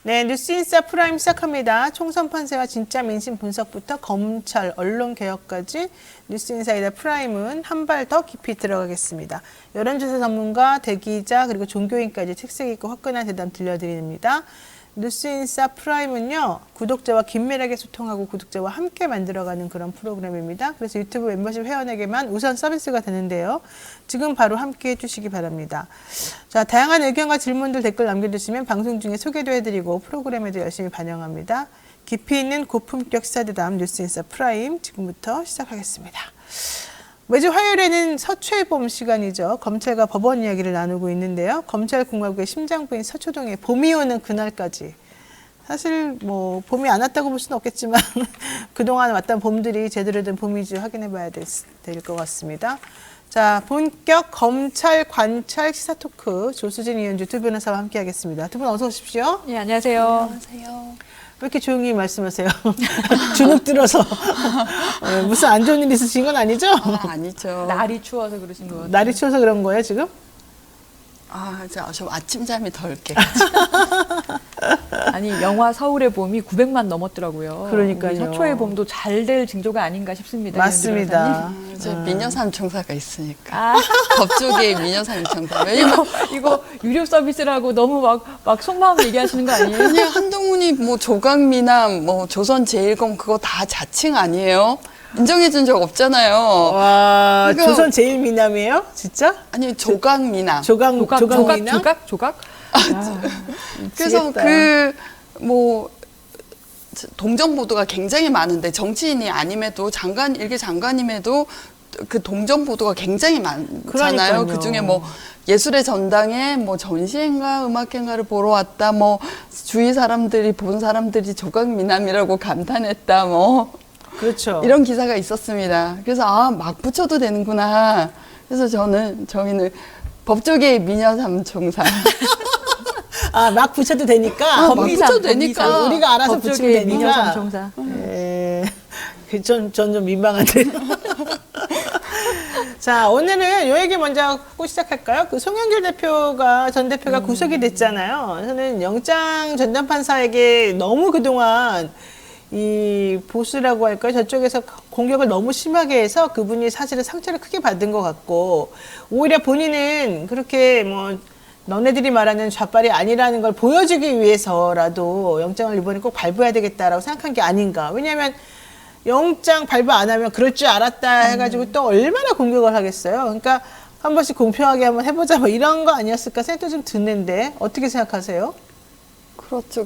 네, 뉴스인사 프라임 시작합니다. 총선 판세와 진짜 민심 분석부터 검찰, 언론 개혁까지 뉴스인사이다 프라임은 한 발 더 깊이 들어가겠습니다. 여론조사 전문가, 대기자, 그리고 종교인까지 특색 있고 화끈한 대담 들려드립니다. 뉴스인사 프라임은요, 구독자와 긴밀하게 소통하고 구독자와 함께 만들어가는 그런 프로그램입니다. 그래서 유튜브 멤버십 회원에게만 우선 서비스가 되는데요. 지금 바로 함께 해주시기 바랍니다. 자, 다양한 의견과 질문들 댓글 남겨주시면 방송 중에 소개도 해드리고 프로그램에도 열심히 반영합니다. 깊이 있는 고품격 시사대담 뉴스인사 프라임 지금부터 시작하겠습니다. 매주 화요일에는 서초해봄 시간이죠. 검찰과 법원 이야기를 나누고 있는데요. 검찰공화국의 심장부인 서초동에 봄이 오는 그날까지 사실 뭐 봄이 안 왔다고 볼 수는 없겠지만 그동안 왔던 봄들이 제대로 된 봄인지 확인해 봐야 될 것 같습니다. 자, 본격 검찰 관찰 시사 토크 조수진 이현주 두 변호사와 함께 하겠습니다. 두 분 어서 오십시오. 네, 안녕하세요. 안녕하세요. 왜 이렇게 조용히 말씀하세요? 주눅 들어서 무슨 안 좋은 일 있으신 건 아니죠? 아니죠. 날이 추워서 그러신 것 같아요. 날이 추워서 그런 거예요, 지금? 저 아침잠이 덜 깨. 아니, 영화 서울의 봄이 900만 넘었더라고요. 그러니까요. 우리 서초의 봄도 잘 될 징조가 아닌가 싶습니다. 맞습니다. 저 미녀산 청사가 있으니까. 아, 법조계의 미녀산 청사. 왜냐면 이거 유료 서비스라고 너무 막 속마음 얘기하시는 거 아니에요? 그냥 한동훈이 뭐 조각미남, 뭐 조선제일검 그거 다 자칭 아니에요? 인정해준 적 없잖아요. 와, 그러니까- 조선 제일 미남이에요? 진짜? 아니 조각미남. 조각미남? 조각? 그래서 미치겠다. 뭐 동정 보도가 굉장히 많은데 정치인이 아님에도 일개 장관임에도 그 동정 보도가 굉장히 많잖아요. 그러니까요. 그 중에 뭐 예술의 전당에 뭐 전시회인가 음악회인가를 보러 왔다. 뭐 주위 사람들이 본 사람들이 조각미남이라고 감탄했다. 뭐 그렇죠. 이런 기사가 있었습니다. 그래서 막 붙여도 되는구나. 그래서 저희는 법조계의 미녀삼 총사. 막 붙여도 되니까. 막 붙여도 되니까. 우리가 알아서 붙이면 법조계의 되니까. 미녀 삼총사. 전 좀 민망한데. 자, 오늘은 요 얘기 먼저 하고 시작할까요? 그 송영길 전 대표가 구속이 됐잖아요. 저는 영장 전담판사에게 너무 그동안 이 보수라고 할까요? 저쪽에서 공격을 너무 심하게 해서 그분이 사실은 상처를 크게 받은 것 같고, 오히려 본인은 그렇게 뭐 너네들이 말하는 좌빨이 아니라는 걸 보여주기 위해서라도 영장을 이번에 꼭 발부해야 되겠다라고 생각한 게 아닌가. 왜냐하면 영장 발부 안 하면 그럴 줄 알았다 해가지고 또 얼마나 공격을 하겠어요. 그러니까 한 번씩 공평하게 한번 해보자 뭐 이런 거 아니었을까 생각도 좀 드는데 어떻게 생각하세요? 그렇죠.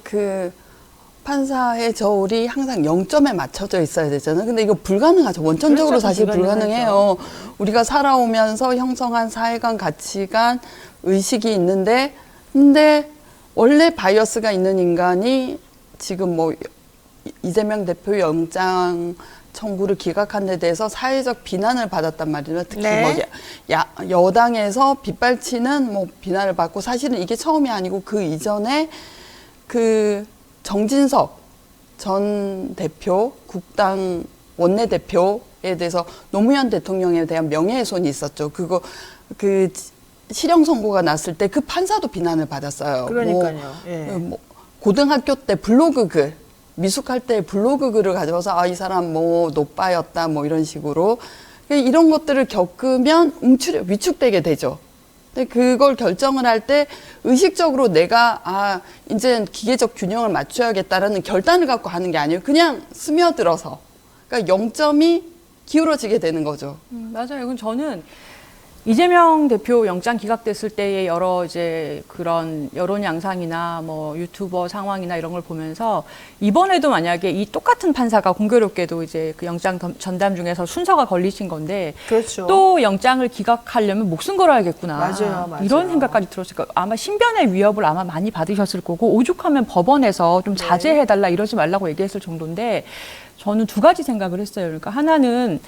판사의 저울이 항상 0점에 맞춰져 있어야 되잖아요. 근데 이거 불가능하죠. 원천적으로 그렇죠. 사실 불가능하죠. 불가능해요. 우리가 살아오면서 형성한 사회관, 가치관, 의식이 있는데, 근데 원래 바이어스가 있는 인간이 지금 뭐 이재명 대표 영장 청구를 기각한 데 대해서 사회적 비난을 받았단 말이에요. 특히 네. 뭐 여당에서 빗발치는 뭐 비난을 받고, 사실은 이게 처음이 아니고 그 이전에 정진석 전 대표, 국당 원내대표에 대해서 노무현 대통령에 대한 명예훼손이 있었죠. 실형 선고가 났을 때 그 판사도 비난을 받았어요. 그러니까요. 뭐 고등학교 때 블로그 글, 미숙할 때 블로그 글을 가져와서 이 사람 뭐 노빠였다 뭐 이런 식으로 이런 것들을 겪으면 위축되게 되죠. 근데 그걸 결정을 할 때 의식적으로 내가 이제 기계적 균형을 맞춰야겠다라는 결단을 갖고 하는 게 아니에요. 그냥 스며들어서. 그러니까 0점이 기울어지게 되는 거죠. 맞아요. 이건 저는 이재명 대표 영장 기각됐을 때의 여러 이제 그런 여론 양상이나 뭐 유튜버 상황이나 이런 걸 보면서 이번에도 만약에 이 똑같은 판사가 공교롭게도 이제 그 영장 전담 중에서 순서가 걸리신 건데, 그렇죠. 또 영장을 기각하려면 목숨 걸어야겠구나. 맞아요. 이런 생각까지 들었으니까 아마 신변의 위협을 아마 많이 받으셨을 거고, 오죽하면 법원에서 좀 자제해달라 이러지 말라고 얘기했을 정도인데, 저는 두 가지 생각을 했어요. 그러니까 하나는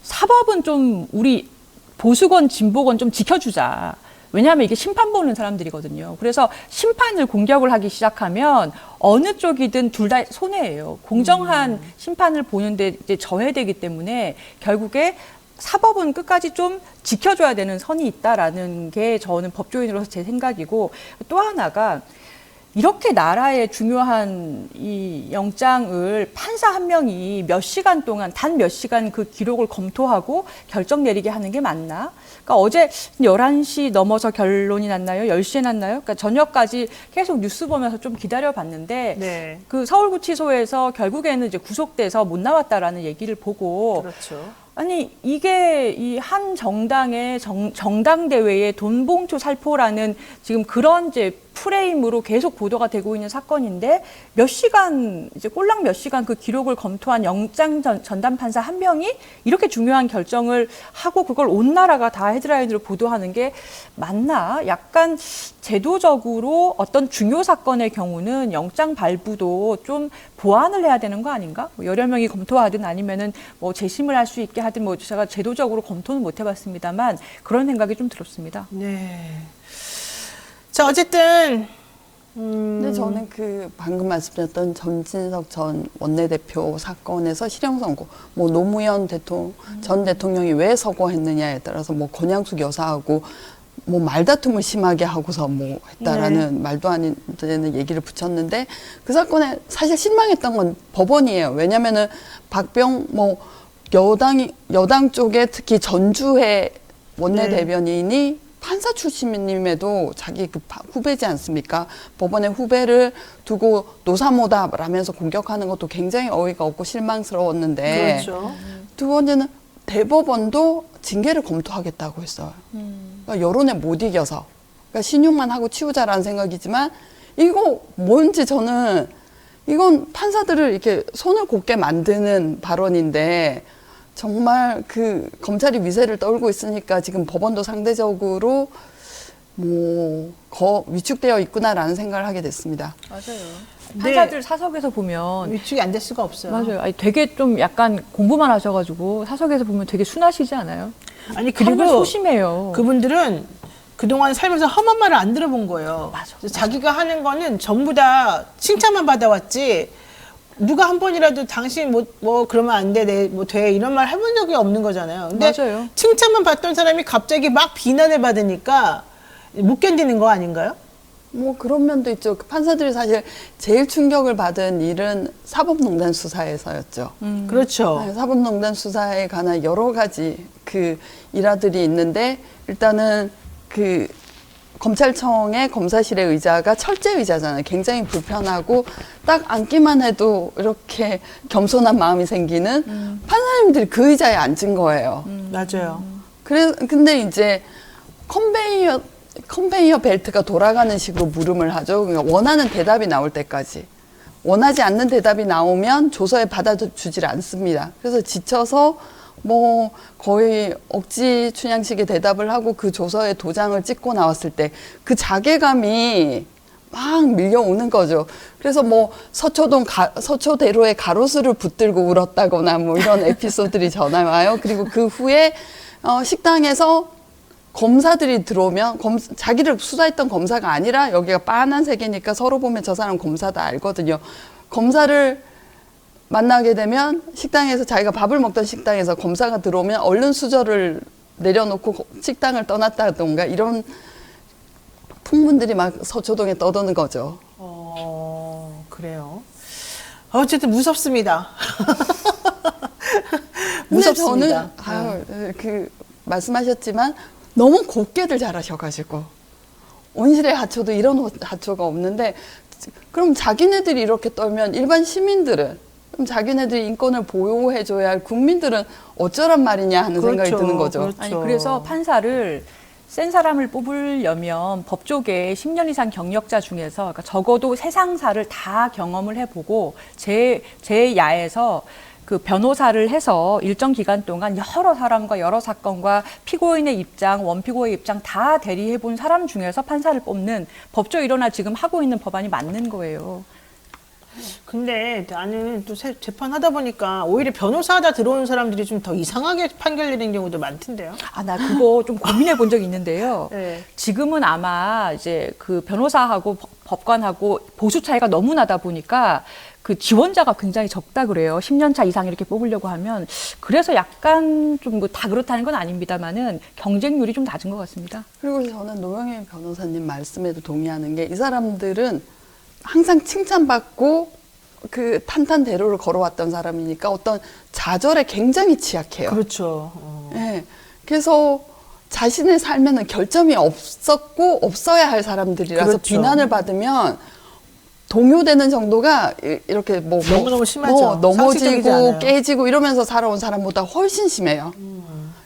사법은 좀 우리 보수건 진보건 좀 지켜주자. 왜냐하면 이게 심판 보는 사람들이거든요. 그래서 심판을 공격을 하기 시작하면 어느 쪽이든 둘 다 손해예요. 공정한 심판을 보는데 이제 저해되기 때문에 결국에 사법은 끝까지 좀 지켜줘야 되는 선이 있다라는 게 저는 법조인으로서 제 생각이고, 또 하나가 이렇게 나라의 중요한 이 영장을 판사 한 명이 몇 시간 동안, 단 몇 시간 그 기록을 검토하고 결정 내리게 하는 게 맞나? 그러니까 어제 11시 넘어서 결론이 났나요? 10시에 났나요? 그러니까 저녁까지 계속 뉴스 보면서 좀 기다려봤는데 네. 그 서울구치소에서 결국에는 이제 구속돼서 못 나왔다라는 얘기를 보고 그렇죠. 아니 이게 이 한 정당의 정당대회의 돈봉투 살포라는 지금 그런 이제 프레임으로 계속 보도가 되고 있는 사건인데 몇 시간 이제 꼴랑 몇 시간 그 기록을 검토한 영장 전담 판사 한 명이 이렇게 중요한 결정을 하고 그걸 온 나라가 다 헤드라인으로 보도하는 게 맞나? 약간 제도적으로 어떤 중요 사건의 경우는 영장 발부도 좀 보완을 해야 되는 거 아닌가? 뭐 여러 명이 검토하든 아니면은 뭐 재심을 할 수 있게 하든 뭐 제가 제도적으로 검토는 못 해봤습니다만 그런 생각이 좀 들었습니다. 네. 자, 어쨌든 근데 저는 그 방금 말씀드렸던 전진석 전 원내대표 사건에서 실형 선고, 뭐 노무현 전 대통령이 왜 서거했느냐에 따라서 뭐 권양숙 여사하고 뭐 말다툼을 심하게 하고서 뭐 했다라는 말도 안 되는 얘기를 붙였는데 그 사건에 사실 실망했던 건 법원이에요. 왜냐면은 박병 뭐 여당 쪽에 특히 전주회 원내대변인이 판사 출신임에도 자기 그 후배지 않습니까? 법원의 후배를 두고 노사모다라면서 공격하는 것도 굉장히 어이가 없고 실망스러웠는데 그렇죠. 두 번째는 대법원도 징계를 검토하겠다고 했어요. 그러니까 여론에 못 이겨서. 그러니까 신용만 하고 치우자라는 생각이지만 이거 뭔지 저는 이건 판사들을 이렇게 손을 곱게 만드는 발언인데 정말 그 검찰이 위세를 떨고 있으니까 지금 법원도 상대적으로 뭐 위축되어 있구나라는 생각을 하게 됐습니다. 맞아요. 네. 판사들 사석에서 보면 위축이 안 될 수가 없어요. 맞아요. 아니, 되게 좀 약간 공부만 하셔가지고 사석에서 보면 되게 순하시지 않아요? 아니 그리고 그리고 소심해요. 그분들은 그동안 살면서 험한 말을 안 들어본 거예요. 맞아, 그래서 자기가 하는 거는 전부 다 칭찬만 받아왔지 누가 한 번이라도 당신 뭐 그러면 안 돼, 뭐 돼 이런 말 해본 적이 없는 거잖아요. 근데 맞아요. 칭찬만 받던 사람이 갑자기 막 비난을 받으니까 못 견디는 거 아닌가요? 뭐 그런 면도 있죠. 그 판사들이 사실 제일 충격을 받은 일은 사법농단 수사에서였죠. 그렇죠. 네, 사법농단 수사에 관한 여러 가지 그 일화들이 있는데 일단은 그 검찰청의 검사실의 의자가 철제 의자잖아요. 굉장히 불편하고 딱 앉기만 해도 이렇게 겸손한 마음이 생기는 판사님들이 그 의자에 앉은 거예요. 맞아요. 근데 이제 컨베이어 벨트가 돌아가는 식으로 물음을 하죠. 그러니까 원하는 대답이 나올 때까지. 원하지 않는 대답이 나오면 조서에 받아주질 않습니다. 그래서 지쳐서 뭐 거의 억지 춘향식의 대답을 하고 그 조서에 도장을 찍고 나왔을 때 그 자괴감이 막 밀려오는 거죠. 그래서 뭐 서초대로에 가로수를 붙들고 울었다거나 뭐 이런 에피소드들이 전화 와요. 그리고 그 후에 식당에서 검사들이 들어오면 자기를 수사했던 검사가 아니라 여기가 빨간색이니까 서로 보면 저 사람 검사다 알거든요. 검사를 만나게 되면 식당에서 자기가 밥을 먹던 식당에서 검사가 들어오면 얼른 수저를 내려놓고 식당을 떠났다던가 이런 풍문들이 막 서초동에 떠도는 거죠. 그래요. 어쨌든 무섭습니다. 근데 무섭습니다. 저는 그 말씀하셨지만 너무 곱게들 잘하셔가지고 온실의 하초도 이런 하초가 없는데 그럼 자기네들이 이렇게 떨면 일반 시민들은 그럼 자기네들이 인권을 보호해줘야 할 국민들은 어쩌란 말이냐 하는 생각이 드는 거죠. 그렇죠. 아니 그래서 판사를 센 사람을 뽑으려면 법조계 10년 이상 경력자 중에서 그러니까 적어도 세상사를 다 경험을 해보고 제 야에서 그 변호사를 해서 일정 기간 동안 여러 사람과 여러 사건과 피고인의 입장, 원피고의 입장 다 대리해본 사람 중에서 판사를 뽑는 법조 일원화 지금 하고 있는 법안이 맞는 거예요. 근데 나는 또 재판하다 보니까 오히려 변호사 하다 들어오는 사람들이 좀 더 이상하게 판결 내리는 경우도 많던데요. 아, 나 그거 좀 고민해 본 적이 있는데요. 네. 지금은 아마 이제 그 변호사하고 법관하고 보수 차이가 너무 나다 보니까 그 지원자가 굉장히 적다 그래요. 10년 차 이상 이렇게 뽑으려고 하면. 그래서 약간 좀 뭐 다 그렇다는 건 아닙니다만은 경쟁률이 좀 낮은 것 같습니다. 그리고 저는 노영희 변호사님 말씀에도 동의하는 게 이 사람들은 항상 칭찬받고 그 탄탄대로를 걸어왔던 사람이니까 어떤 좌절에 굉장히 취약해요. 그렇죠. 예. 그래서 자신의 삶에는 결점이 없었고 없어야 할 사람들이라서 그렇죠. 비난을 받으면 동요되는 정도가 이렇게 뭐 너무너무 심하죠. 상식적이지 넘어지고 않아요. 깨지고 이러면서 살아온 사람보다 훨씬 심해요.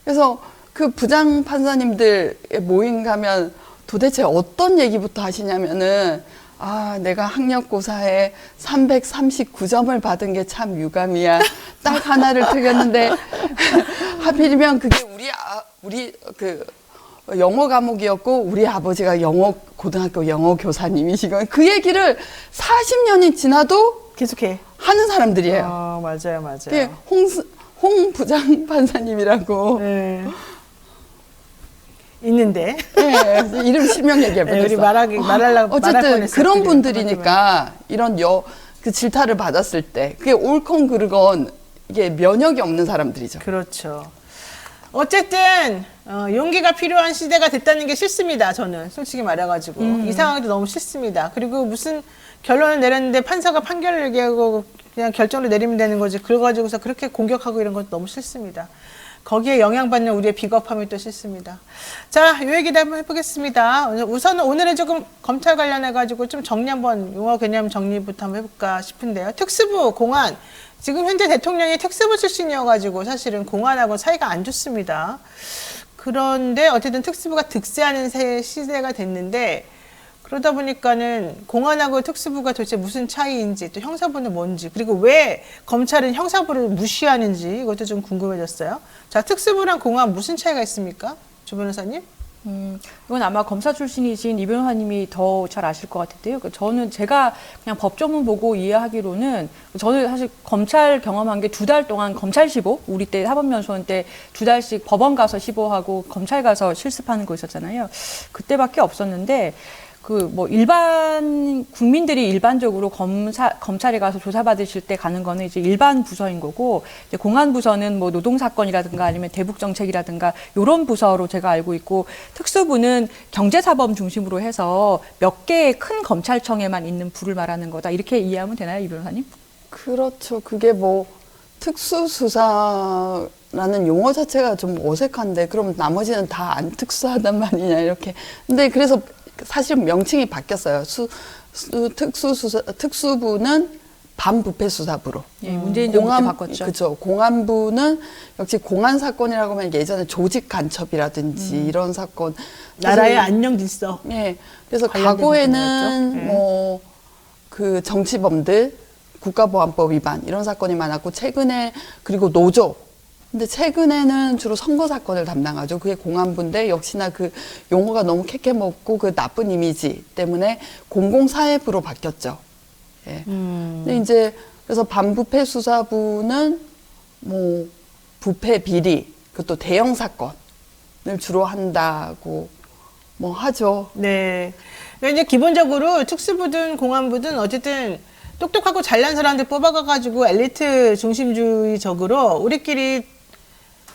그래서 그 부장 판사님들 모임 가면 도대체 어떤 얘기부터 하시냐면은 아, 내가 학력고사에 339점을 받은 게 참 유감이야. 딱 하나를 틀렸는데 하필이면 그게 우리 그 영어 과목이었고 우리 아버지가 고등학교 영어 교사님이시고 그 얘기를 40년이 지나도 계속해. 하는 사람들이에요. 맞아요, 맞아요. 그게 홍 부장 판사님이라고. 네. 있는데. 네, 이름 실명 얘기해보겠어. 네, 우리 말하려고 말할 어쨌든 뻔했어요. 그런 그래. 분들이니까 이런 그 질타를 받았을 때 그게 옳건 그르건 이게 면역이 없는 사람들이죠. 그렇죠. 어쨌든 용기가 필요한 시대가 됐다는 게 싫습니다. 저는 솔직히 말해가지고 이 상황도 너무 싫습니다. 그리고 무슨 결론을 내렸는데 판사가 판결을 얘기하고 그냥 결정을 내리면 되는 거지. 그걸 가지고서 그렇게 공격하고 이런 것도 너무 싫습니다. 거기에 영향받는 우리의 비겁함이 또 싫습니다. 자, 요 얘기도 한번 해보겠습니다. 우선 오늘은 조금 검찰 관련해가지고 좀 정리 한번, 용어 개념 정리부터 한번 해볼까 싶은데요. 특수부, 공안. 지금 현재 대통령이 특수부 출신이어가지고 사실은 공안하고 사이가 안 좋습니다. 그런데 어쨌든 특수부가 득세하는 시대가 됐는데 그러다 보니까는 공안하고 특수부가 도대체 무슨 차이인지 또 형사부는 뭔지 그리고 왜 검찰은 형사부를 무시하는지 이것도 좀 궁금해졌어요. 자, 특수부랑 공안 무슨 차이가 있습니까? 조 변호사님? 이건 아마 검사 출신이신 이 변호사님이 더 잘 아실 것 같은데요. 저는 제가 그냥 법조문 보고 이해하기로는 저는 사실 검찰 경험한 게 2달 동안 검찰 시보, 우리 때 사법연수원 때 2달씩 법원 가서 시보하고 검찰 가서 실습하는 거 있었잖아요. 그때밖에 없었는데 그 뭐 일반 국민들이 일반적으로 검찰에 가서 조사받으실 때 가는 거는 이제 일반 부서인 거고 이제 공안 부서는 뭐 노동 사건이라든가 아니면 대북 정책이라든가 이런 부서로 제가 알고 있고 특수부는 경제사범 중심으로 해서 몇 개의 큰 검찰청에만 있는 부를 말하는 거다 이렇게 이해하면 되나요, 이 변호사님? 그렇죠. 그게 뭐 특수수사라는 용어 자체가 좀 어색한데 그럼 나머지는 다 안 특수하단 말이냐 이렇게. 근데 그래서 사실 명칭이 바뀌었어요. 특수부는 반부패수사부로. 예, 문재인 정부 때 바꿨죠. 그렇죠. 공안부는 역시 공안 사건이라고 하면 예전에 조직 간첩이라든지 이런 사건. 나라의 안녕 질서. 예. 그래서 관련된 과거에는 부분이었죠. 뭐 그 정치범들 국가보안법 위반 이런 사건이 많았고 최근에 그리고 노조. 근데 최근에는 주로 선거 사건을 담당하죠. 그게 공안부인데 역시나 그 용어가 너무 캐캐먹고 그 나쁜 이미지 때문에 공공사회부로 바뀌었죠. 예. 근데 이제 그래서 반부패 수사부는 뭐 부패 비리 그것도 대형 사건을 주로 한다고 뭐 하죠. 네. 그러니까 이제 기본적으로 특수부든 공안부든 어쨌든 똑똑하고 잘난 사람들 뽑아가가지고 엘리트 중심주의적으로 우리끼리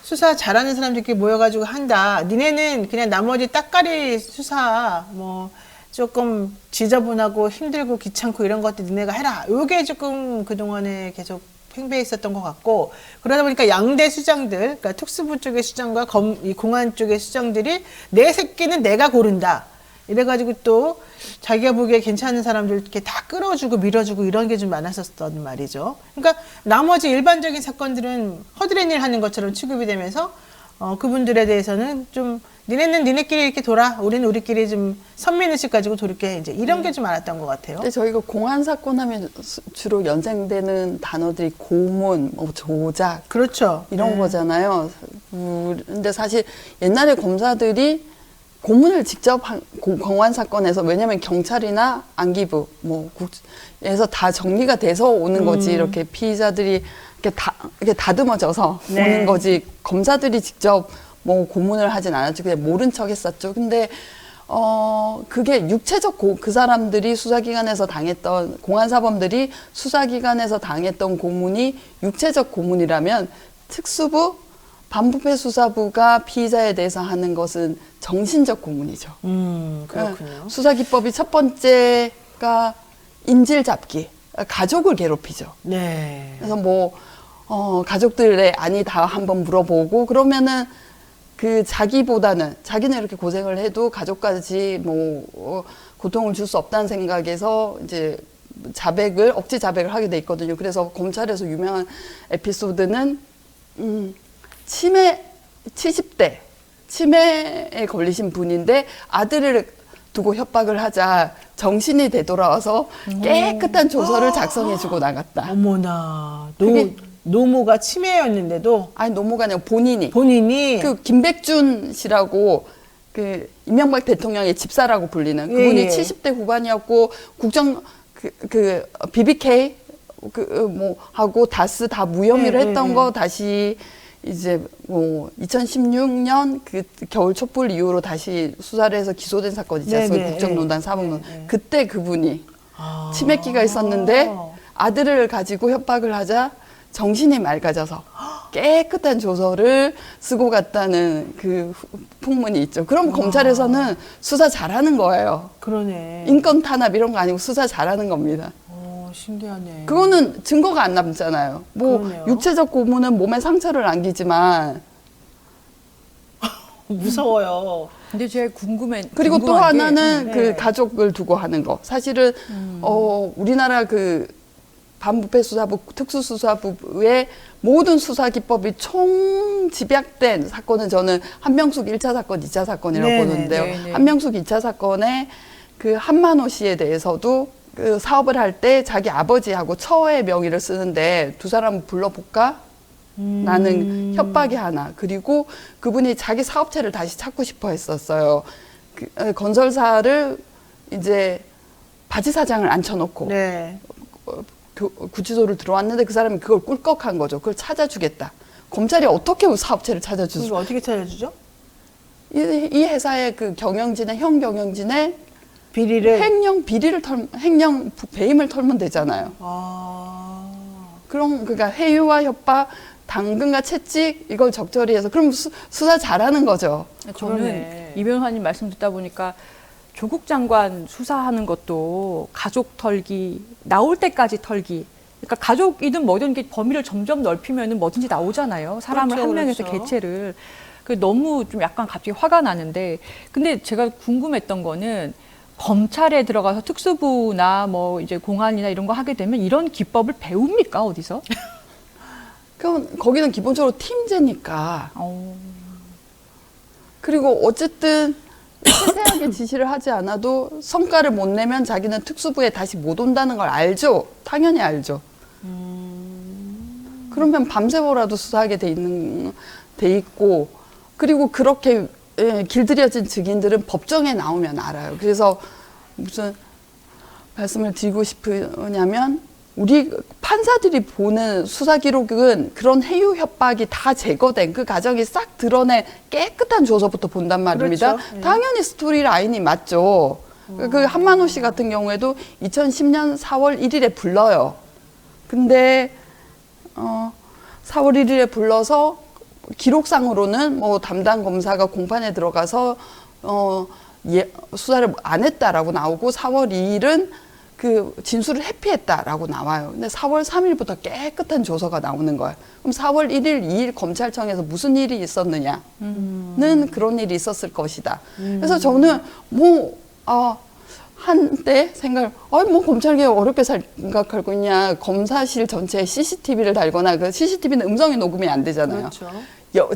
수사 잘하는 사람들끼리 모여가지고 한다. 니네는 그냥 나머지 따까리 수사 뭐 조금 지저분하고 힘들고 귀찮고 이런 것들 니네가 해라. 요게 조금 그동안에 계속 팽배해 있었던 것 같고 그러다 보니까 양대 수장들, 그러니까 특수부 쪽의 수장과 이 공안 쪽의 수장들이 내 새끼는 내가 고른다. 이래가지고 또 자기가 보기에 괜찮은 사람들 이렇게 다 끌어주고 밀어주고 이런 게 좀 많았었던 말이죠. 그러니까 나머지 일반적인 사건들은 허드렛 일 하는 것처럼 취급이 되면서 그분들에 대해서는 좀 니네는 니네끼리 이렇게 돌아, 우리는 우리끼리 좀 선민의식 가지고 돌게 이제 이런 게 좀 많았던 것 같아요. 근데 저희가 공안 사건 하면 주로 연상되는 단어들이 고문, 뭐 조작, 그렇죠. 이런 거잖아요. 근데 사실 옛날에 검사들이 고문을 직접 공안 사건에서 왜냐하면 경찰이나 안기부 뭐에서 다 정리가 돼서 오는 거지 이렇게 피의자들이 이렇게 다듬어져서 네. 오는 거지 검사들이 직접 뭐 고문을 하진 않았죠. 그냥 모른 척 했었죠. 근데 그게 육체적 그 사람들이 수사기관에서 당했던 공안사범들이 수사기관에서 당했던 고문이 육체적 고문이라면 특수부 반부패 수사부가 피의자에 대해서 하는 것은 정신적 고문이죠. 그렇군요. 수사기법이 첫 번째가 인질 잡기, 가족을 괴롭히죠. 네. 그래서 뭐 가족들의 아니 다 한번 물어보고 그러면은 그 자기보다는 자기는 이렇게 고생을 해도 가족까지 뭐 고통을 줄 수 없다는 생각에서 이제 억지 자백을 하게 돼 있거든요. 그래서 검찰에서 유명한 에피소드는 치매 70대 치매에 걸리신 분인데 아들을 두고 협박을 하자 정신이 되돌아와서 깨끗한 조서를 작성해주고 나갔다. 어머나. 그게- 노모가 치매였는데도 아니 노모가 아니라 본인이 본인이 김백준 씨라고 그 이명박 대통령의 집사라고 불리는 예, 그분이 예. 70대 후반이었고 국정 그 BBK 뭐 하고 다스 다 무혐의를 예, 했던 예, 거 다시 이제 뭐 2016년 그 겨울 촛불 이후로 다시 수사를 해서 기소된 사건 있지 않습니까? 네, 네, 국정농단 예. 사법농단. 예, 예. 그때 그분이 아. 치매기가 있었는데 아들을 가지고 협박을 하자 정신이 맑아져서 깨끗한 조서를 쓰고 갔다는 그 풍문이 있죠. 그럼 검찰에서는 수사 잘하는 거예요. 그러네. 인권 탄압 이런 거 아니고 수사 잘하는 겁니다. 신기하네. 그거는 증거가 안 남잖아요. 뭐 그러네요. 육체적 고문은 몸에 상처를 남기지만 무서워요. 근데 제가 그리고 또 궁금한 게 하나는 네. 그 가족을 두고 하는 거. 사실은 우리나라 그 반부패 수사부 특수수사부의 모든 수사 기법이 총 집약된 사건은 저는 한명숙 1차 사건, 2차 사건이라고 네네, 보는데요. 네네. 한명숙 2차 사건에 그 한만호 씨에 대해서도 그 사업을 할 때 자기 아버지하고 처의 명의를 쓰는데 두 사람 불러볼까? 라는 협박이 하나. 그리고 그분이 자기 사업체를 다시 찾고 싶어 했었어요. 건설사를 이제 바지 사장을 앉혀놓고 네. 구치소를 들어왔는데 그 사람이 그걸 꿀꺽한 거죠. 그걸 찾아주겠다. 검찰이 어떻게 사업체를 찾아주죠? 이거 어떻게 찾아주죠? 이 회사의 그 경영진의 형 경영진의 비리를. 횡령 배임을 털면 되잖아요. 그럼 그러니까 회유와 협박, 당근과 채찍 이걸 적절히 해서 그럼 수사 잘하는 거죠. 저는 그러네. 이 변호사님 말씀 듣다 보니까 조국 장관 수사하는 것도 가족 털기, 나올 때까지 털기. 그러니까 가족이든 뭐든 이게 범위를 점점 넓히면은 뭐든지 나오잖아요. 사람을 그렇죠, 한 명에서 그렇죠. 개체를. 그 너무 좀 약간 갑자기 화가 나는데, 근데 제가 궁금했던 거는 검찰에 들어가서 특수부나 뭐 이제 공안이나 이런 거 하게 되면 이런 기법을 배웁니까 어디서? 그럼 거기는 기본적으로 팀제니까. 어. 그리고 어쨌든 세세하게 지시를 하지 않아도 성과를 못 내면 자기는 특수부에 다시 못 온다는 걸 알죠. 당연히 알죠. 그러면 밤새워라도 수사하게 돼 있고 그리고 그렇게 길들여진 증인들은 법정에 나오면 알아요. 그래서 무슨 말씀을 드리고 싶으냐면 우리 판사들이 보는 수사 기록은 그런 해유 협박이 다 제거된 그 과정이 싹 드러낸 깨끗한 조서부터 본단 말입니다. 그렇죠. 예. 당연히 스토리 라인이 맞죠. 그 한만호 씨 같은 경우에도 2010년 4월 1일에 불러요. 근데 4월 1일에 불러서 기록상으로는 뭐 담당 검사가 공판에 들어가서 수사를 안 했다라고 나오고 4월 2일은 그 진술을 회피했다라고 나와요. 근데 4월 3일부터 깨끗한 조서가 나오는 거예요. 그럼 4월 1일, 2일 검찰청에서 무슨 일이 있었느냐는 그런 일이 있었을 것이다. 그래서 저는 한때 뭐 검찰개혁 어렵게 생각하고 있냐. 검사실 전체에 CCTV를 달거나 그 CCTV는 음성이 녹음이 안 되잖아요. 그렇죠.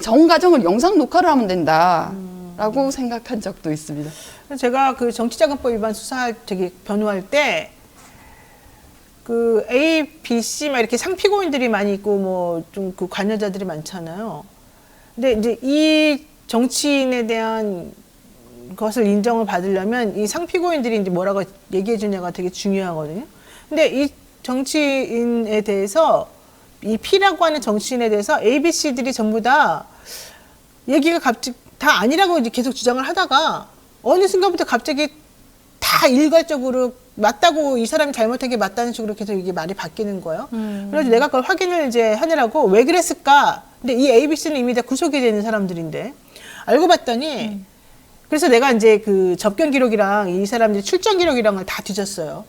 전 과정을 영상 녹화를 하면 된다라고 생각한 적도 있습니다. 제가 그 정치자금법 위반 변호할 때 그 A, B, C 막 이렇게 상피고인들이 많이 있고 뭐 좀 그 관여자들이 많잖아요. 근데 이제 이 정치인에 대한 것을 인정을 받으려면 이 상피고인들이 이제 뭐라고 얘기해 주냐가 되게 중요하거든요. 근데 이 정치인에 대해서 이 P라고 하는 정치인에 대해서 A, B, C들이 전부 다 얘기가 갑자기 다 아니라고 이제 계속 주장을 하다가 어느 순간부터 갑자기 다 일괄적으로 맞다고 이 사람이 잘못한 게 맞다는 식으로 계속 이게 말이 바뀌는 거예요. 그래서 내가 그걸 확인을 이제 하느라고 왜 그랬을까? 근데 이 A, B, C는 이미 다 구속이 되는 사람들인데 알고 봤더니 그래서 내가 이제 그 접견 기록이랑 이 사람들이 출정 기록이랑을 다 뒤졌어요.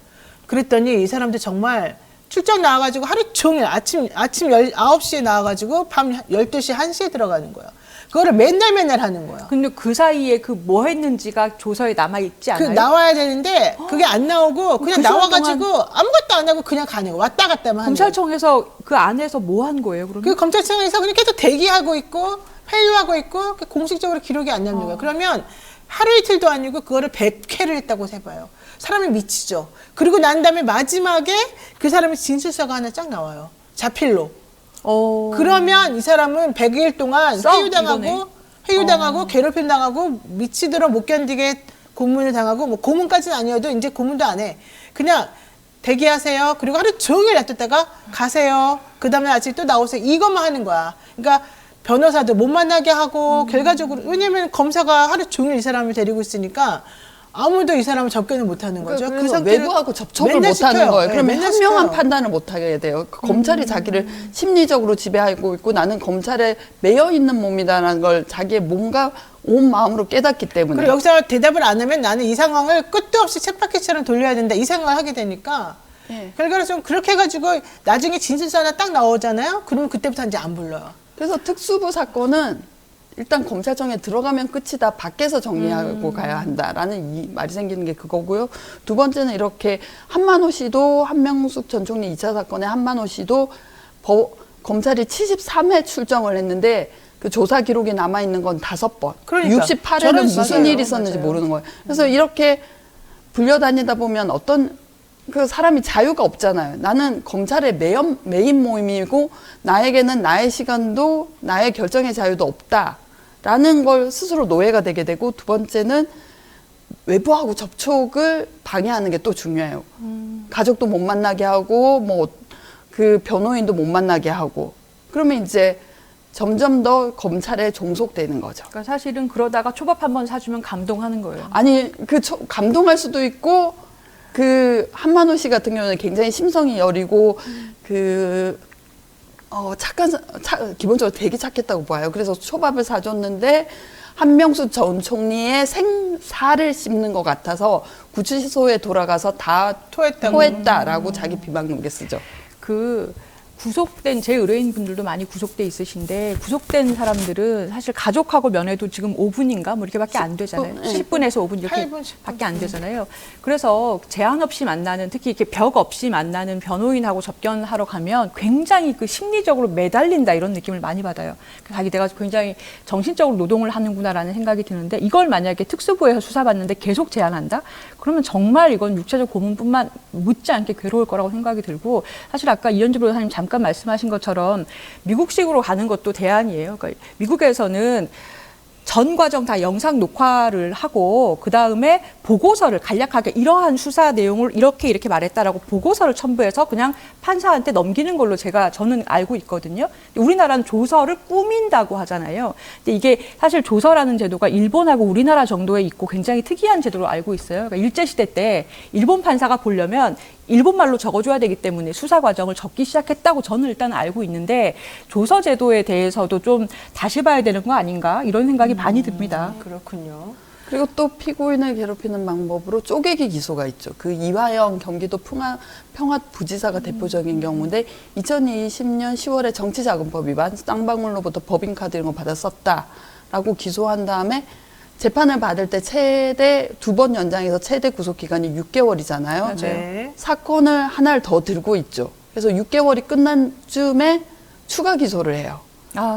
그랬더니 이 사람들 정말 출장 나와가지고 하루 종일 아침 9시에 나와가지고 밤 12시, 1시에 들어가는 거예요. 그거를 맨날 하는 거예요. 근데 그 사이에 그 뭐 했는지가 조서에 남아 있지 않아요? 나와야 되는데 그게 안 나오고 그냥 그 시간 나와가지고 아무것도 안 하고 그냥 가는 거예요. 왔다 갔다만 하는 거예요. 검찰청에서 그 안에서 뭐 한 거예요, 그러면? 그 검찰청에서 그냥 계속 대기하고 있고 회유하고 있고 공식적으로 기록이 안 남는 거예요. 그러면 하루 이틀도 아니고 그거를 100회를 했다고 해봐요. 사람이 미치죠. 그리고 난 다음에 마지막에 그 사람의 진술서가 하나 쫙 나와요. 자필로. 그러면 이 사람은 100일 동안 회유당하고 괴롭힘 당하고 미치도록 못 견디게 고문을 당하고 뭐 고문까지는 아니어도 이제 고문도 안 해. 그냥 대기하세요. 그리고 하루 종일 놔뒀다가 가세요. 그 다음에 아침 또 나오세요. 이것만 하는 거야. 그러니까 변호사도 못 만나게 하고 결과적으로 왜냐면 검사가 하루 종일 이 사람을 데리고 있으니까 아무도 이 사람을 접견을 못 하는 거죠. 그래서 외부하고 접촉을 못 하는 거예요. 그러면 맨날 현명한 시켜요. 판단을 못 하게 돼요. 검찰이 자기를 심리적으로 지배하고 있고 나는 검찰에 매여 있는 몸이다라는 걸 자기의 몸과 온 마음으로 깨닫기 때문에. 그리고 여기서 대답을 안 하면 나는 이 상황을 끝도 없이 쳇바퀴처럼 돌려야 된다. 이 생각을 하게 되니까 예. 결과로 좀 그렇게 해가지고 나중에 진술서 하나 딱 나오잖아요. 그러면 그때부터 이제 안 불러요. 그래서 특수부 사건은 일단 검찰청에 들어가면 끝이다. 밖에서 정리하고 가야 한다라는 이 말이 생기는 게 그거고요. 두 번째는 이렇게 한만호 씨도 한명숙 전 총리 2차 사건의 한만호 씨도 검찰이 73회 출정을 했는데 그 조사 기록이 남아 있는 건 5번. 그러니까. 68회는 저는 무슨 맞아요. 일이 있었는지 맞아요. 모르는 거예요. 그래서 이렇게 불려다니다 보면 어떤 그 사람이 자유가 없잖아요. 나는 검찰의 메인 모임이고 나에게는 나의 시간도 나의 결정의 자유도 없다라는 걸 스스로 노예가 되게 되고 두 번째는 외부하고 접촉을 방해하는 게 또 중요해요. 가족도 못 만나게 하고 뭐 그 변호인도 못 만나게 하고 그러면 이제 점점 더 검찰에 종속되는 거죠. 그러니까 사실은 그러다가 초밥 한번 사주면 감동하는 거예요. 아니 감동할 수도 있고 그 한만호 씨 같은 경우는 굉장히 심성이 여리고 기본적으로 되게 착했다고 봐요. 그래서 초밥을 사줬는데 한명숙 전 총리의 생사를 씹는 것 같아서 구치소에 돌아가서 다 토했다라고 자기 비방록에 쓰죠. 그 구속된 제 의뢰인 분들도 많이 구속돼 있으신데 구속된 사람들은 사실 가족하고 면회도 지금 5분인가 뭐 이렇게밖에 안 되잖아요. 10분에서 5분 이렇게 8분, 10분. 밖에 안 되잖아요. 그래서 제한 없이 만나는 특히 이렇게 벽 없이 만나는 변호인하고 접견하러 가면 굉장히 그 심리적으로 매달린다 이런 느낌을 많이 받아요. 자기 내가 굉장히 정신적으로 노동을 하는구나라는 생각이 드는데 이걸 만약에 특수부에서 수사받는데 계속 제한한다? 그러면 정말 이건 육체적 고문뿐만 못지않게 괴로울 거라고 생각이 들고 사실 아까 이현주 변호사님 잠깐 말씀하신 것처럼 미국식으로 가는 것도 대안이에요. 그러니까 미국에서는 전 과정 다 영상 녹화를 하고 그 다음에 보고서를 간략하게 이러한 수사 내용을 이렇게 말했다라고 보고서를 첨부해서 그냥 판사한테 넘기는 걸로 저는 알고 있거든요. 우리나라는 조서를 꾸민다고 하잖아요. 근데 이게 사실 조서라는 제도가 일본하고 우리나라 정도에 있고 굉장히 특이한 제도로 알고 있어요. 그러니까 일제시대 때 일본 판사가 보려면 일본말로 적어줘야 되기 때문에 수사 과정을 적기 시작했다고 저는 일단 알고 있는데 조서 제도에 대해서도 좀 다시 봐야 되는 거 아닌가 이런 생각이 많이 듭니다. 그렇군요. 그리고 또 피고인을 괴롭히는 방법으로 쪼개기 기소가 있죠. 그 이화영 경기도 평화부지사가 대표적인 경우인데 2020년 10월에 정치자금법 위반, 쌍방울로부터 법인카드 이런 거 받아 썼다라고 기소한 다음에 재판을 받을 때 최대 2번 연장해서 최대 구속기간이 6개월이잖아요. 네. 사건을 하나를 더 들고 있죠. 그래서 6개월이 끝난 즈음에 추가 기소를 해요.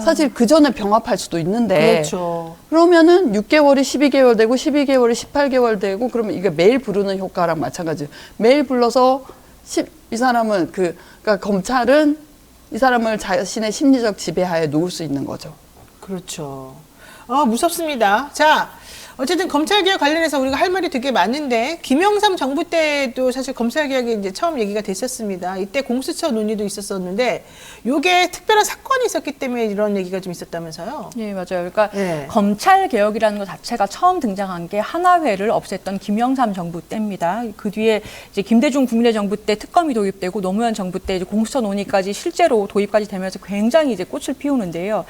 사실 그 전에 병합할 수도 있는데 그렇죠. 그러면은 6개월이 12개월 되고 12개월이 18개월 되고 그러면 이게 매일 부르는 효과랑 마찬가지예요. 매일 불러서 이 사람은 그러니까 검찰은 이 사람을 자신의 심리적 지배하에 놓을 수 있는 거죠. 그렇죠. 무섭습니다. 자, 어쨌든 검찰개혁 관련해서 우리가 할 말이 되게 많은데 김영삼 정부 때도 사실 검찰개혁이 이제 처음 얘기가 됐었습니다. 이때 공수처 논의도 있었었는데 요게 특별한 사건이 있었기 때문에 이런 얘기가 좀 있었다면서요? 네, 맞아요. 그러니까 네. 검찰 개혁이라는 것 자체가 처음 등장한 게 하나회를 없앴던 김영삼 정부 때입니다. 그 뒤에 이제 김대중 국민의 정부 때 특검이 도입되고 노무현 정부 때 이제 공수처 논의까지 실제로 도입까지 되면서 굉장히 이제 꽃을 피우는데요.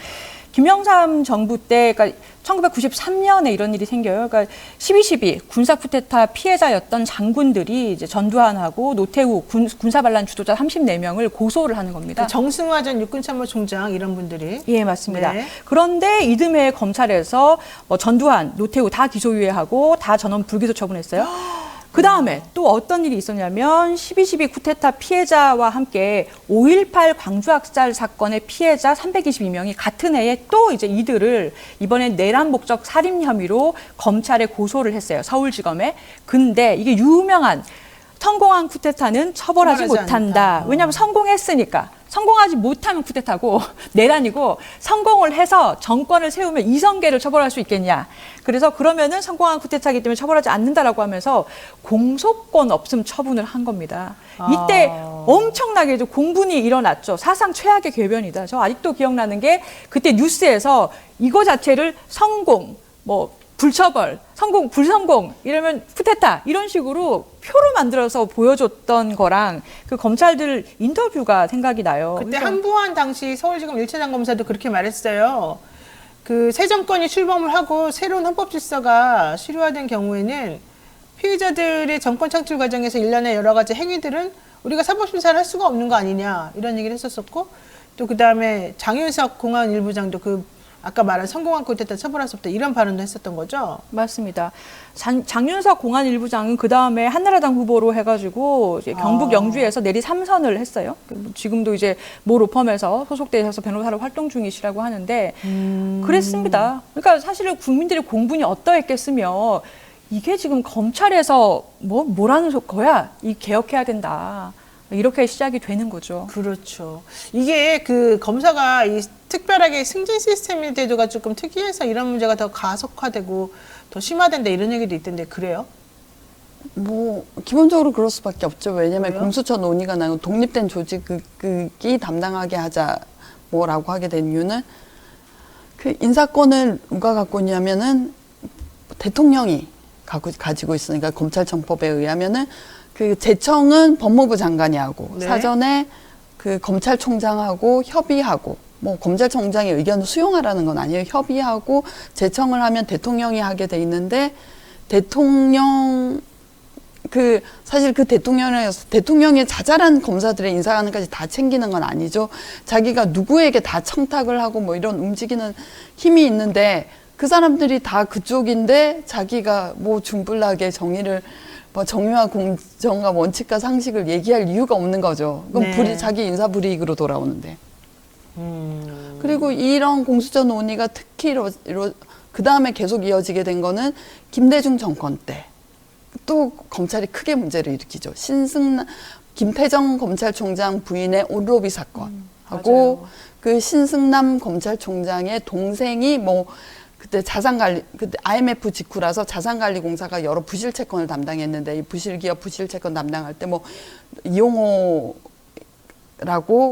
김영삼 정부 때, 그러니까 1993년에 이런 일이 생겨요. 그러니까 12.12 군사 쿠데타 피해자였던 장군들이 이제 전두환하고 노태우 군사 반란 주도자 34명을 고소를 하는 겁니다. 정승화 전 육군참모총장 이런 분들이. 예, 맞습니다. 네. 그런데 이듬해 검찰에서 뭐 전두환, 노태우 다 기소유예하고 다 전원 불기소 처분했어요. 그 다음에 또 어떤 일이 있었냐면 12.12 쿠데타 피해자와 함께 5.18 광주학살 사건의 피해자 322명이 같은 해에 또 이제 이들을 이번엔 내란 목적 살인 혐의로 검찰에 고소를 했어요. 서울지검에. 근데 이게 유명한 성공한 쿠데타는 처벌하지 못한다. 않다. 왜냐하면 성공했으니까. 성공하지 못하면 쿠데타고 내란이고 성공을 해서 정권을 세우면 이성계를 처벌할 수 있겠냐. 그래서 그러면은 성공한 쿠데타이기 때문에 처벌하지 않는다라고 하면서 공소권 없음 처분을 한 겁니다. 이때 엄청나게 좀 공분이 일어났죠. 사상 최악의 궤변이다. 저 아직도 기억나는 게 그때 뉴스에서 이거 자체를 성공, 뭐 불처벌, 성공, 불성공 이러면 쿠데타 이런 식으로 표로 만들어서 보여줬던 거랑 그 검찰들 인터뷰가 생각이 나요. 그때 그러니까 한부환 당시 서울지검 1차장 검사도 그렇게 말했어요. 그 새 정권이 출범을 하고 새로운 헌법 질서가 실효화된 경우에는 피의자들의 정권 창출 과정에서 일련의 여러 가지 행위들은 우리가 사법심사를 할 수가 없는 거 아니냐 이런 얘기를 했었었고 또 그다음에 장윤석 공안 일부장도 그 아까 말한 성공한 쿠데타 처벌할 수 없다 이런 발언도 했었던 거죠. 맞습니다. 장윤석 공안 일부장은 그 다음에 한나라당 후보로 해가지고 이제 경북 영주에서 내리 3선을 했어요. 지금도 이제 모 로펌에서 소속돼서 변호사로 활동 중이시라고 하는데 그랬습니다. 그러니까 사실은 국민들의 공분이 어떠했겠으며 이게 지금 검찰에서 뭐라는 거야? 이 개혁해야 된다. 이렇게 시작이 되는 거죠. 그렇죠. 이게 그 검사가 이 특별하게 승진 시스템이 제도가 조금 특이해서 이런 문제가 더 가속화되고 더 심화된다 이런 얘기도 있던데 그래요? 뭐 기본적으로 그럴 수밖에 없죠. 왜냐하면 왜요? 공수처 논의가 나고 독립된 조직이 담당하게 하자 뭐라고 하게 된 이유는 그 인사권을 누가 갖고 있냐면은 대통령이 가지고 있으니까 검찰청법에 의하면은 그 제청은 법무부 장관이 하고 네. 사전에 그 검찰총장하고 협의하고 뭐 검찰총장의 의견을 수용하라는 건 아니에요. 협의하고 제청을 하면 대통령이 하게 돼 있는데 대통령 그 사실 그 대통령의 자잘한 검사들의 인사관까지 다 챙기는 건 아니죠. 자기가 누구에게 다 청탁을 하고 뭐 이런 움직이는 힘이 있는데 그 사람들이 다 그쪽인데 자기가 뭐 중불나게 정의를 뭐 정의와 공정과 원칙과 상식을 얘기할 이유가 없는 거죠. 그럼 네. 자기 인사 불이익으로 돌아오는데. 그리고 이런 공수처 논의가 특히 그 다음에 계속 이어지게 된 거는 김대중 정권 때 또 검찰이 크게 문제를 일으키죠. 김태정 검찰총장 부인의 온로비 사건하고 맞아요. 그 신승남 검찰총장의 동생이 뭐 그때 자산관리, 그때 IMF 직후라서 자산관리공사가 여러 부실 채권을 담당했는데 이 부실기업 부실 채권 담당할 때 뭐 이용호라고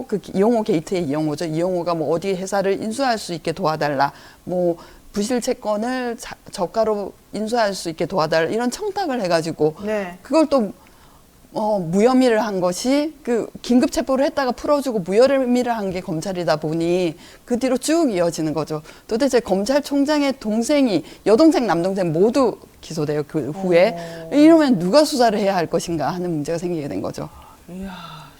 그 이용호 게이트의 이용호죠. 이용호가 뭐 어디 회사를 인수할 수 있게 도와달라. 뭐 부실 채권을 저가로 인수할 수 있게 도와달라. 이런 청탁을 해가지고 네. 그걸 또 무혐의를 한 것이 그 긴급 체포를 했다가 풀어주고 무혐의를 한 게 검찰이다 보니 그 뒤로 쭉 이어지는 거죠. 도대체 검찰총장의 동생이 여동생 남동생 모두 기소돼요. 그 후에 이러면 누가 수사를 해야 할 것인가 하는 문제가 생기게 된 거죠. 이야,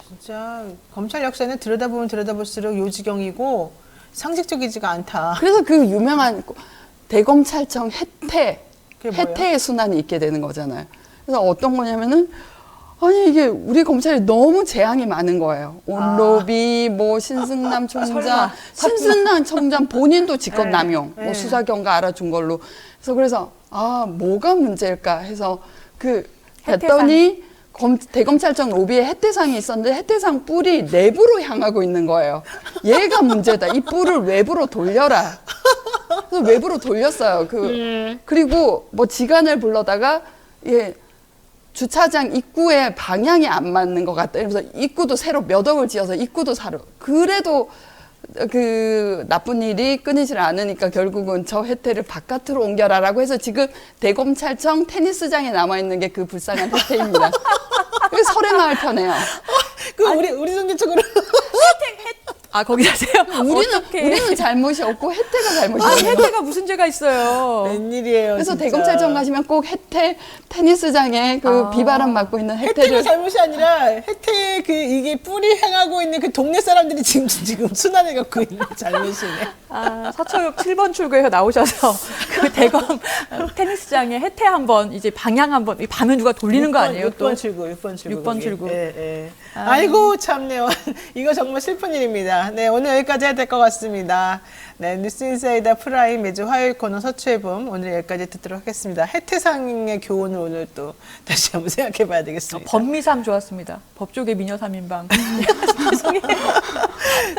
진짜 검찰 역사는 들여다보면 들여다볼수록 요지경이고 상식적이지가 않다. 그래서 그 유명한 대검찰청 그게 뭐예요? 해태의 순환이 있게 되는 거잖아요. 그래서 어떤 거냐면은 아니 이게 우리 검찰이 너무 재앙이 많은 거예요. 온로비, 뭐 신승남 총장, 신승남 총장 본인도 직권남용, 네. 뭐 수사 경과 알아준 걸로. 그래서 뭐가 문제일까 해서 했더니 대검찰청 로비에 해태상이 있었는데 해태상 뿔이 내부로 향하고 있는 거예요. 얘가 문제다. 이 뿔을 외부로 돌려라. 그래서 외부로 돌렸어요. 그리고 뭐 지간을 불러다가 주차장 입구에 방향이 안 맞는 것 같다. 이러면서 입구도 새로 몇 억을 지어서 입구도 사러. 그래도 그 나쁜 일이 끊이질 않으니까 결국은 저 혜태를 바깥으로 옮겨라라고 해서 지금 대검찰청 테니스장에 남아있는 게 그 불쌍한 혜태입니다. 그게 설해마을 편이에요. 우리 정규적으로 아, 거기 사세요? 어떡해. 우리는 잘못이 없고 혜태가 잘못이 아, 있어요. 혜태가 무슨 죄가 있어요? 웬일이에요. 그래서 진짜. 대검찰청 가시면 꼭 혜태 테니스장에 그 비바람 맞고 있는 혜태가 혜태를 잘못이 아니라 혜태의 그 이게 뿌리 향하고 있는 그 동네 사람들이 지금 순환을 겪고 있는 잘못이네. 아, 서초역 7번 출구에서 나오셔서 그 대검 테니스장에 혜태 한번 이제 방향 한번 이 반은 누가 돌리는 거 아니에요? 6번 출구, 6번 출구. 6번 거기. 출구. 예, 예. 아이고, 참네요. 이거 정말 슬픈 일입니다. 네, 오늘 여기까지 해야 될 것 같습니다. 네, 뉴스인사이더 프라임 매주 화요일 코너 서초의 봄 오늘 여기까지 듣도록 하겠습니다. 혜태상의 교훈을 오늘 또 다시 한번 생각해 봐야 되겠습니다. 법미삼 좋았습니다. 법조계 미녀 3인방. 죄송해요.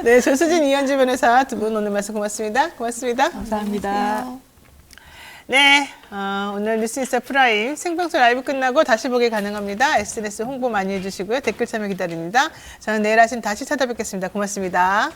네, 조수진 이현주 변호사 두 분 오늘 말씀 고맙습니다. 고맙습니다. 감사합니다. 네, 오늘 뉴스인사 프라임 생방송 라이브 끝나고 다시 보기 가능합니다. SNS 홍보 많이 해주시고요. 댓글 참여 기다립니다. 저는 내일 아침 다시 찾아뵙겠습니다. 고맙습니다.